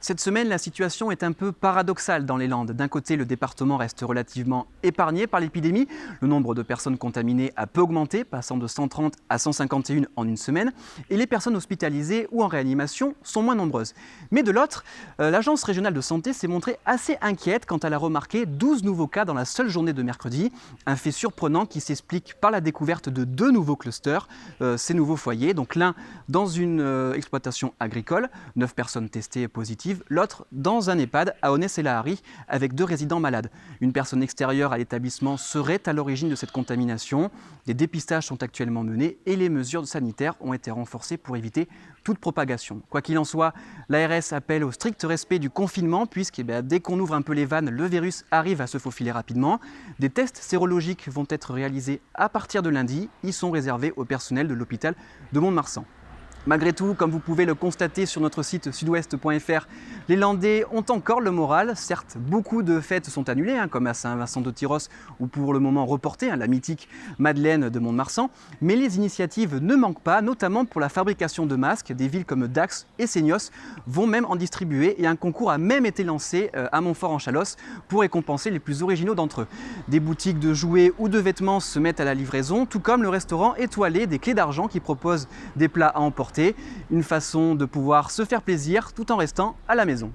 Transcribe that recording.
Cette semaine, la situation est un peu paradoxale dans les Landes. D'un côté, le département reste relativement épargné par l'épidémie. Le nombre de personnes contaminées a peu augmenté, passant de 130 à 151 en une semaine. Et les personnes hospitalisées ou en réanimation sont moins nombreuses. Mais de l'autre, l'Agence régionale de santé s'est montrée assez inquiète quand elle a remarqué 12 nouveaux cas dans la seule journée de mercredi. Un fait surprenant qui s'explique par la découverte de 2 nouveaux clusters, ces nouveaux foyers. Donc l'un dans une exploitation agricole, 9 personnes testées positives. L'autre dans un EHPAD à Onès-et-Lahari avec 2 résidents malades. Une personne extérieure à l'établissement serait à l'origine de cette contamination. Des dépistages sont actuellement menés et les mesures sanitaires ont été renforcées pour éviter toute propagation. Quoi qu'il en soit, l'ARS appelle au strict respect du confinement puisque dès qu'on ouvre un peu les vannes, le virus arrive à se faufiler rapidement. Des tests sérologiques vont être réalisés à partir de lundi. Ils sont réservés au personnel de l'hôpital de Mont-de-Marsan. Malgré tout, comme vous pouvez le constater sur notre site sudouest.fr, les Landais ont encore le moral. Certes, beaucoup de fêtes sont annulées, comme à Saint-Vincent-de-Tyrosse ou pour le moment reportées, la mythique Madeleine de Mont-de-Marsan, mais les initiatives ne manquent pas, notamment pour la fabrication de masques. Des villes comme Dax et Seignos vont même en distribuer et un concours a même été lancé à Montfort-en-Chalosse pour récompenser les plus originaux d'entre eux. Des boutiques de jouets ou de vêtements se mettent à la livraison, tout comme le restaurant étoilé des Clés d'Argent qui propose des plats à emporter. Une façon de pouvoir se faire plaisir tout en restant à la maison.